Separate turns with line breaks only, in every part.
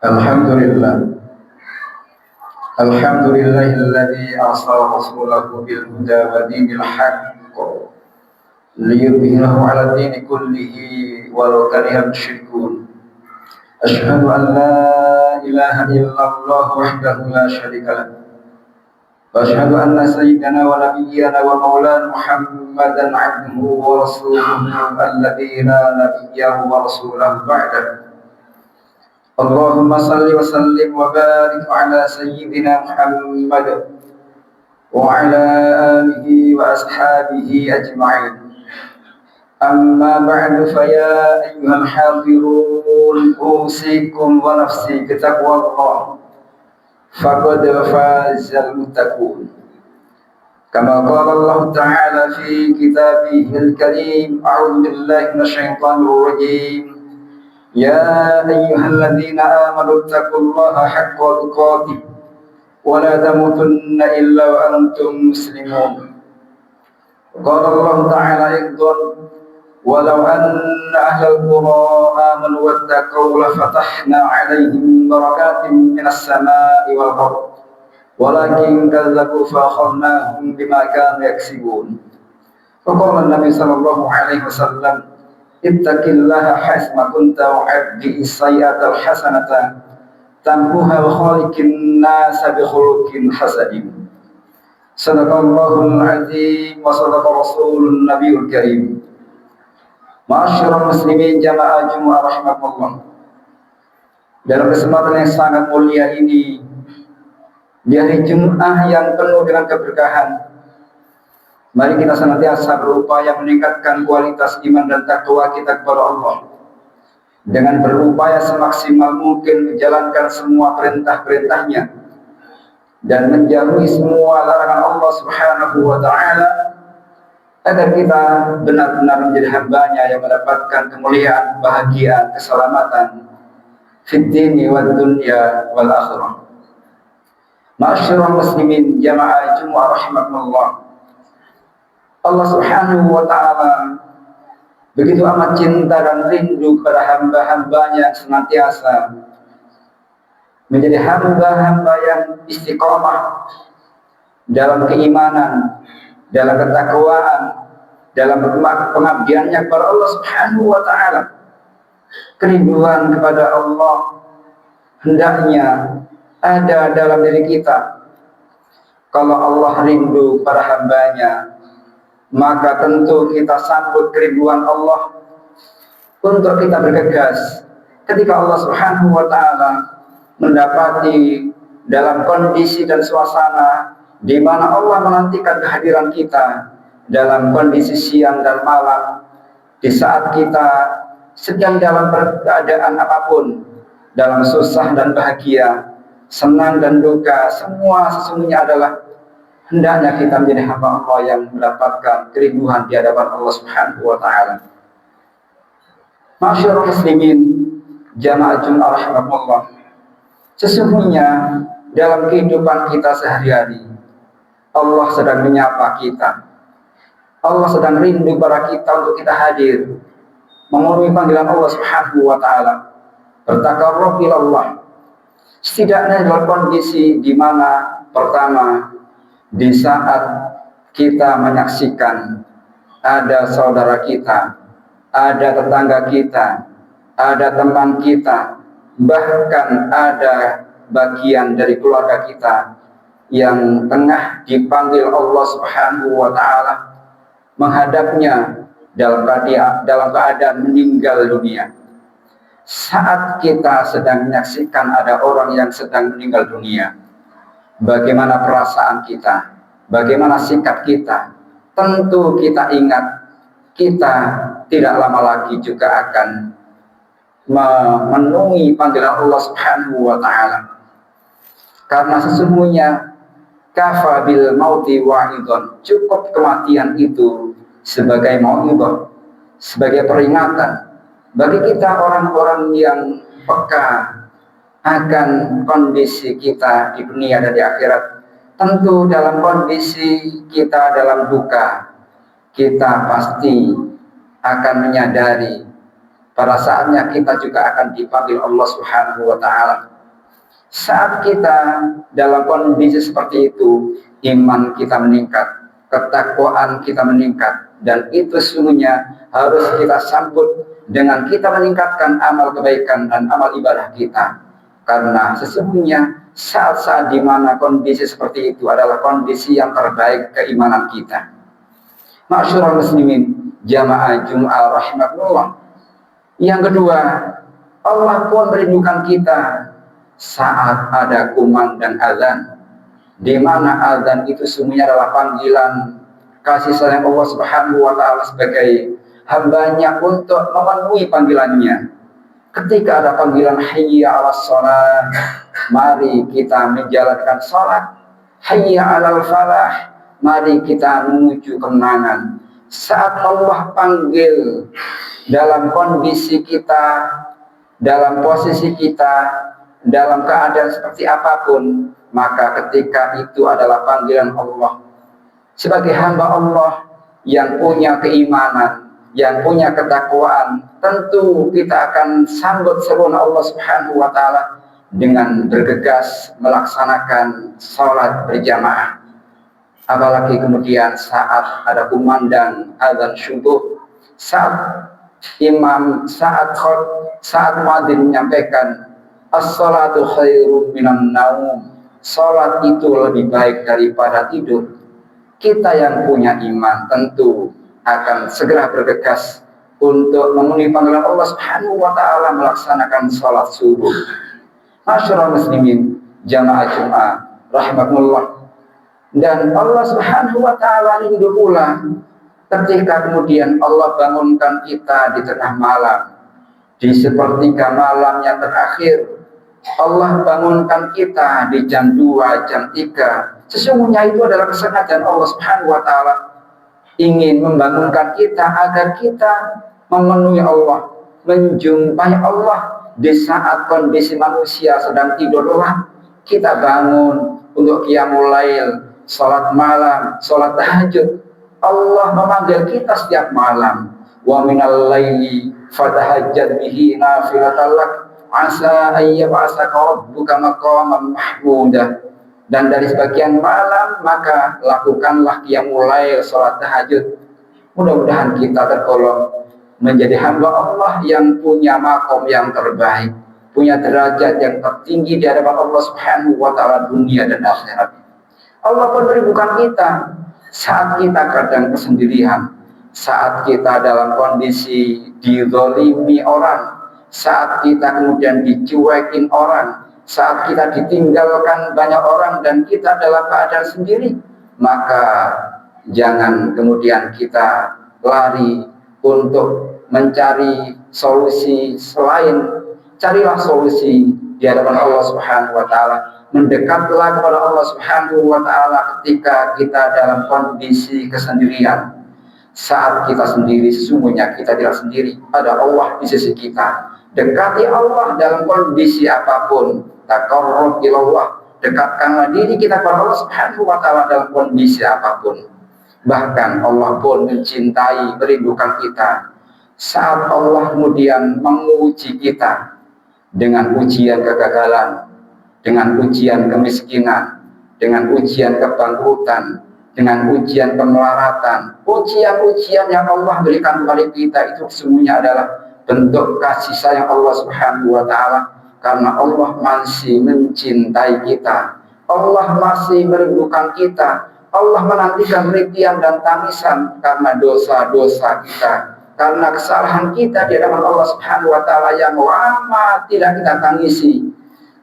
Alhamdulillah. Alhamdulillahilladzi arsala rasulahu bil huda wa dinil haqq liyudhhirahu 'ala dini kullihi walau karihal musyrikun. Asyhadu an la ilaha illallah wahdahu la syarika lah. Wa asyhadu anna sayyidana wa nabiyyana wa maulana Muhammadan 'abduhu wa rasuluhu alladzi la nabiyya wa rasulahu ba'dahu. Allahumma salli wa sallim wa barik ala sayyidina Muhammad wa ala alihi wa ashabihi ajma'in. Amma ba'du fa ya ayyuhal hadirun usikum wa nafsi bi taqwallah faqad fazal muttaqun. Kama qala Allah ta'ala fi kitabihil karim, a'udzu billahi minasyaitonir rajim. Ya ayyuhalladzina amanu taqullaha haqqa tuqatih wa la tamutunna illa wa antum muslimun. Qala Allah ta'ala aidan, walau anna ahlal qura amanu wattaqaw la fatahna 'alaihim barakatin minas samaa'i wal ardh walakin kazzabu fa akhadnahum bima kanu yaksibun. Faqala Nabi sallallahu alaihi wasallam, ittaqillaha hasma kunta wa abdi sayyatal hasanata tamhuha wa khaliqin nasa bi khuluqin hasanin. Sadaqallahul azim wa sadaqa rasulun nabiyul karim. Ma'asyiral muslimin jamaah Jumat rahimakumullah. Dalam kesempatan yang sangat mulia ini, di hari Jumat yang penuh dengan keberkahan, mari kita senantiasa berupaya meningkatkan kualitas iman dan takwa kita kepada Allah dengan berupaya semaksimal mungkin menjalankan semua perintah-perintahnya dan menjauhi semua larangan Allah Subhanahu wa ta'ala, agar kita benar-benar menjadi hambanya yang mendapatkan kemuliaan, bahagia, keselamatan fid dini wad dunya wal akhirah. Ma'asyiral muslimin jamaah Jumat rahimakumullah. Allah Subhanahu wa ta'ala begitu amat cinta dan rindu kepada hamba-hambanya yang senantiasa menjadi hamba-hamba yang istiqomah dalam keimanan, dalam ketakwaan, dalam pengabdiannya kepada Allah Subhanahu wa ta'ala. Kerinduan kepada Allah hendaknya ada dalam diri kita. Kalau Allah rindu kepada hambanya, maka tentu kita sambut kerinduan Allah untuk kita bergegas ketika Allah Subhanahu wa ta'ala mendapati dalam kondisi dan suasana di mana Allah menantikan kehadiran kita dalam kondisi siang dan malam, di saat kita sedang dalam keadaan apapun, dalam susah dan bahagia, senang dan duka, semua sesungguhnya adalah hendaknya kita menjadi hamba Allah yang mendapatkan kerinduan di hadapan Allah Subhanahu wa ta'ala. Ma'asyiral muslimin jamaah Jumat rahimakumullah. Sesungguhnya dalam kehidupan kita sehari-hari, Allah sedang menyapa kita. Allah sedang rindu pada kita untuk kita hadir, memenuhi panggilan Allah Subhanahu wa taala, bertakarruf ila Allah. Setidaknya dalam kondisi di mana pertama, di saat kita menyaksikan ada saudara kita, ada tetangga kita, ada teman kita, bahkan ada bagian dari keluarga kita yang tengah dipanggil Allah Subhanahu wa taala, menghadapnya dalam keadaan meninggal dunia. Saat kita sedang menyaksikan ada orang yang sedang meninggal dunia, bagaimana perasaan kita, bagaimana sikap kita? Tentu kita ingat, kita tidak lama lagi juga akan memenuhi panggilan Allah Subhanahu wa taala. Karena sesungguhnya kafa bil mauti wa'idun, cukup kematian itu sebagai mau'idhah, sebagai peringatan bagi kita orang-orang yang peka akan kondisi kita di dunia dan di akhirat. Tentu dalam kondisi kita dalam duka, kita pasti akan menyadari pada saatnya kita juga akan dipanggil Allah Subhanahu wa taala. Saat kita dalam kondisi seperti itu, iman kita meningkat, ketakwaan kita meningkat, dan itu sesungguhnya harus kita sambut dengan kita meningkatkan amal kebaikan dan amal ibadah kita. Karena sesungguhnya saat-saat di mana kondisi seperti itu adalah kondisi yang terbaik keimanan kita. Ma'asyiral muslimin, jamaah Jum'ah rahimakumullah. Yang kedua, Allah pun merindukan kita saat ada kumandang azan, di mana azan itu semuanya adalah panggilan kasih sayang Allah Subhanahu wa taala sebagai hambanya untuk memenuhi panggilannya. Ketika ada panggilan hayya 'alas shalah, mari kita menjalankan salat. Hayya 'alal falah, mari kita menuju kemenangan. Saat Allah panggil dalam kondisi kita, dalam posisi kita, dalam keadaan seperti apapun, maka ketika itu adalah panggilan Allah. Sebagai hamba Allah yang punya keimanan, yang punya ketakwaan, tentu kita akan sambut seruan Allah Subhanahu wa taala dengan bergegas melaksanakan salat berjamaah. Apalagi kemudian saat ada kumandang azan subuh, saat muadzin menyampaikan as-salatu khairum minan naum, salat itu lebih baik daripada tidur. Kita yang punya iman tentu akan segera bergegas untuk memenuhi panggilan Allah Subhanahu wa taala melaksanakan salat subuh. Ma'asyiral muslimin, jamaah Jum'ah rahimakumullah. Dan Allah Subhanahu wa taala rindu pula ketika kemudian Allah bangunkan kita di tengah malam, di sepertiga malam yang terakhir. Allah bangunkan kita di jam 2, jam 3. Sesungguhnya itu adalah kesengajaan Allah Subhanahu wa taala, ingin membangunkan kita agar kita memenuhi Allah, menjumpai Allah di saat kondisi manusia sedang tidur lelap. Kita bangun untuk qiyamul lail, salat malam, salat tahajud. Allah memanggil kita setiap malam. Wa minal laili fatahajjad bihi nafilatan lak asa ayyab'asaka rabbuka maqaman mahmudah. Dan dari sebagian malam maka lakukanlah qiyamul lail, salat tahajud. Mudah-mudahan kita tergolong menjadi hamba Allah yang punya makom yang terbaik, punya derajat yang tertinggi di hadapan Allah Subhanahu wa taala dunia dan akhirat. Allah pun merindukan kita saat kita kadang kesendirian, saat kita dalam kondisi dizalimi orang, saat kita kemudian dicuekin orang, saat kita ditinggalkan banyak orang dan kita dalam keadaan sendiri, maka jangan kemudian kita lari untuk mencari solusi selain, carilah solusi di hadapan Allah Subhanahu wa taala. Mendekatlah kepada Allah Subhanahu wa taala ketika kita dalam kondisi kesendirian. Saat kita sendiri, sesungguhnya kita tidak sendiri, ada Allah di sisi kita. Dekati Allah dalam kondisi apapun. Taqarrub ilallah, dekatkanlah diri kita kepada Allah Subhanahu wa taala dalam kondisi apapun. Bahkan Allah pun mencintai, merindukan kita. Saat Allah kemudian menguji kita dengan ujian kegagalan, dengan ujian kemiskinan, dengan ujian kebangkrutan, dengan ujian kemelaratan, ujian-ujian yang Allah berikan kepada kita itu semuanya adalah bentuk kasih sayang Allah Subhanahu wa taala, karena Allah masih mencintai kita. Allah masih merindukan kita. Allah menantikan rintihan dan tangisan karena dosa-dosa kita, karena kesalahan kita di hadapan Allah Subhanahu wa taala yang lama tidak kita tangisi.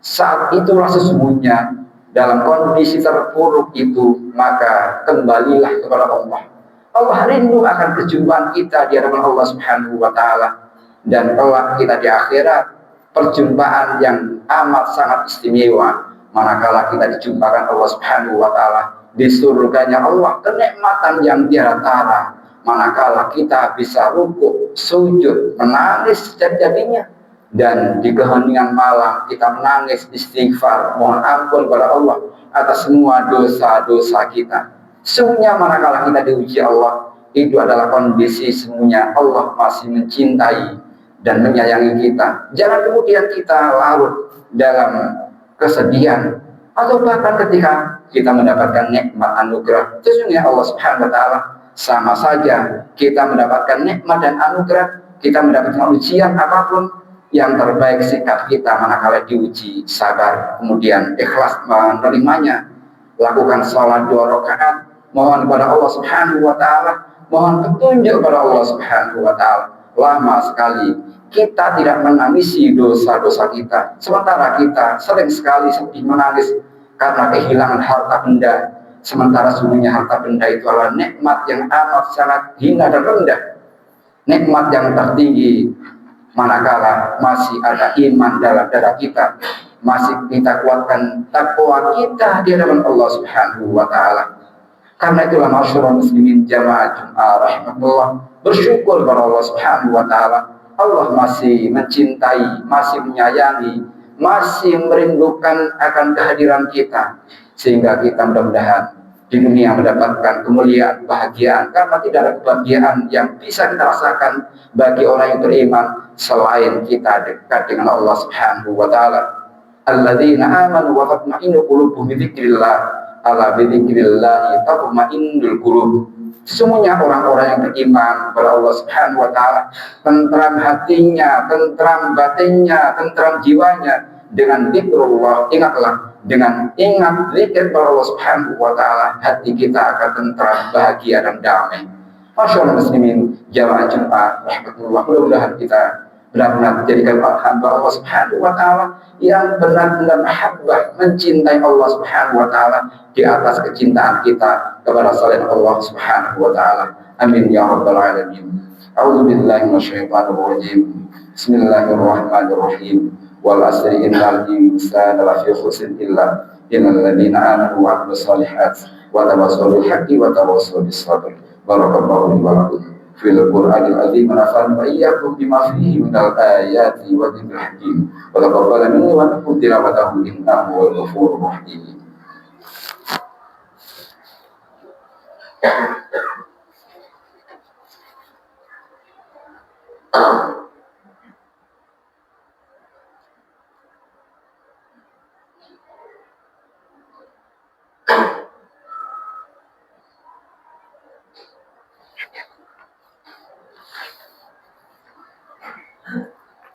Saat itulah sesungguhnya dalam kondisi terpuruk itu, maka kembalilah kepada Allah. Allah rindu akan perjumpaan kita di hadapan Allah Subhanahu wa taala, dan kelak kita di akhirat perjumpaan yang amat sangat istimewa manakala kita dijumpakan Allah Subhanahu wa taala di surganya Allah, kenikmatan yang tiada tara manakala kita bisa rukuk, sujud, menangis sejadi-jadinya, dan di keheningan malam kita menangis istighfar, mohon ampun kepada Allah atas semua dosa-dosa kita. Semuanya manakala kita diuji Allah, itu adalah kondisi semuanya Allah masih mencintai dan menyayangi kita. Jangan kemudian kita larut dalam kesedihan, atau bahkan ketika kita mendapatkan nikmat anugerah, sesungguhnya Allah Subhanahu wa taala sama saja kita mendapatkan nikmat dan anugerah, kita mendapatkan ujian apapun, yang terbaik sikap kita manakala diuji, sabar, kemudian ikhlas menerimanya, lakukan sholat 2 rakaat, mohon kepada Allah Subhanahu wa taala, mohon petunjuk kepada Allah Subhanahu wa taala. Lama sekali kita tidak menangisi dosa-dosa kita, sementara kita sering sekali sedih menangis karena kehilangan harta benda, sementara sesungguhnya harta benda itu adalah nikmat yang amat sangat hina dan rendah, nikmat yang tertinggi manakala masih ada iman dalam dada kita, masih kita kuatkan takwa kita di hadapan Allah Subhanahu wa taala. Karena itulah masyarakat muslimin jamaah Jumat rahimahullah, bersyukur kepada Allah Subhanahu wa taala. Allah masih mencintai, masih menyayangi, masih merindukan akan kehadiran kita, sehingga kita mudah-mudahan di dunia mendapatkan kemuliaan, kebahagiaan, karena tidak ada kebahagiaan yang bisa kita rasakan bagi orang yang beriman selain kita dekat dengan Allah Subhanahu wa taala. Alladzina amanu wa tatma'innu qulubuhum bi dzikrillah, ala bi dzikrillah tatma'innul qulub. Sesungguhnya orang-orang yang beriman kepada Allah Subhanahu wa taala, tentram hatinya, tentram batinnya, tentram jiwanya dengan zikrullah. Ingatlah, dengan ingat zikir kepada Allah Subhanahu wa taala, hati kita akan tentram, bahagia dan damai. Masyaallah muslimin jamaah Jumat rahmatullah, mudah-mudahan kita benar-benar dijadikan hamba Allah Subhanahu wa taala yang benar-benar mahabbah, mencintai Allah Subhanahu wa taala di atas kecintaan kita kepada selain Allah Subhanahu wa taala. Amin ya rabbal alamin. A'udzu billahi minasyaitonir rajim. Bismillahirrahmanirrahim. Wal asri innal insana lafi khusr illa ladzina amanu wa 'amilus shalihat wa tawassaw bil haqqi wa tawassaw bis sabr. Barakallahu li wa lakum fil Qur'anil azim, wa nafa'ani wa iyyakum bima fihi minal ayati wa dzikril hakim. Wa taqabbal minni wa minkum tilawatahu innahu wal ghafurur rahim.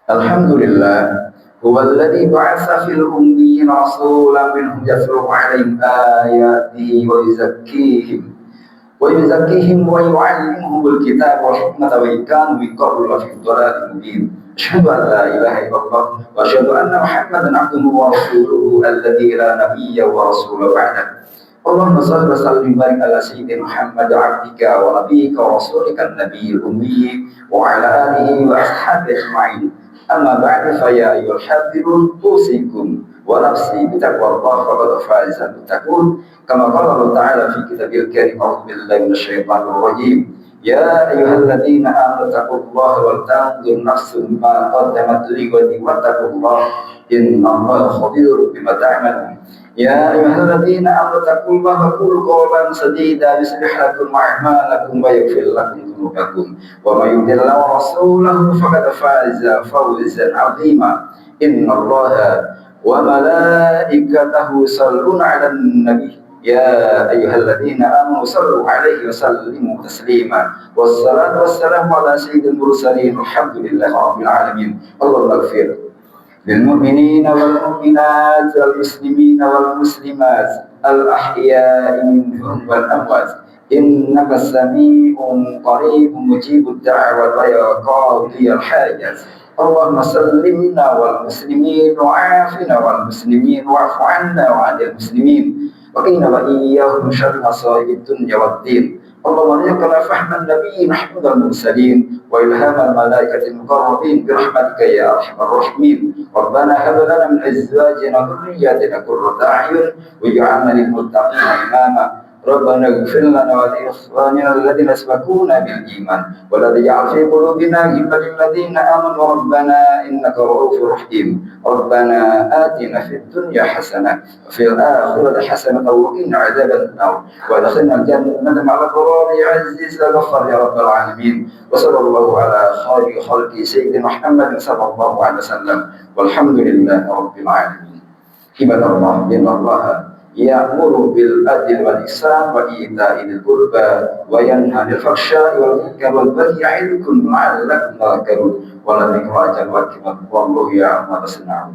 Alhamdulillah, huwallazi ba'atsa fil ummiyyin rasulan minhum yatlu 'alaihim ayatihi wa yuzakkihim wa yu'allimuhumul kitaba wal hikmata wa in kanu min qablu lafi dhalalin mubin. Asyhadu an la ilaha illallah wa asyhadu anna Muhammadan 'abduhu wa rasuluhu alladzi la nabiyya wa rasula ba'da. Allahumma shalli wa sallim barik ala sayyidina Muhammad 'abdika wa nabiyyika wa rasulika an-nabiyil ummi wa ala alihi wa ashabihi ajma'in. Amma ba'du, fa ya ayyuhal hadzirun usikum wa nafsi bi taqwallahi faqad faza muttaqun, kama qala Allah ta'ala fi kitabil karim. A'udzu billahi minasyaitonir rajim. Ya ayyuhalladzina amanu taqullaha wal tanzur nafsum ma qaddamat lighadin wattaqullaha innallaha khabirun bima ta'malun. يا أيها الذين آمنوا اتقوا الله وقولوا قولا سديدا يصلح لكم أعمالكم ويغفر لكم ذنوبكم ومن يطع الله ورسوله فقد فاز فوزا عظيما إن الله وملائكته يصلون على النبي يا أيها الذين آمنوا صلوا عليه وسلموا تسليما والصلاة والسلام على سيد المرسلين الحمد لله رب العالمين اللهم اغفر للمؤمنين والمؤمنات والمسلمين والمسلمات الأحياء منهم والأموات إنك سميع قريب مجيب الدعوة ويا قاضي الحاجات اللهم سلمنا والمسلمين وعافنا والمسلمين واعف عنا وعن المسلمين وقنا وإياهم شر مصائب الدنيا والدين اللهم ارزقنا فهم النبي محمود المرسلين وإلهام الملائكة المقربين برحمتك يا أرحم الراحمين ربنا هب لنا من أزواجنا وذرياتنا قرة أعين واجعلنا للمتقين إماما ربنا اغفر لنا ولإخواننا الذين سبقونا بالإيمان ولا تجعل في قلوبنا غلا للذين آمنوا ربنا إنك رؤوف رحيم ربنا آتنا في الدنيا حسنة وفي الآخرة حسنة وقنا عذاب النار وادخلنا الجنة مع الأبرار يا عزيز يا غفار يا رب العالمين وصلى الله على خير خلق سيدنا محمد صلى الله عليه وسلم والحمد لله رب العالمين. عباد الله إن الله يأمر بالعدل والإحسان وإيتاء ذي القربى وينهى عن الفحشاء والمنكر والبغي يعظكم لعلكم تذكرون ولذكر أجل وأكبر والله يعلم ما تصنعون.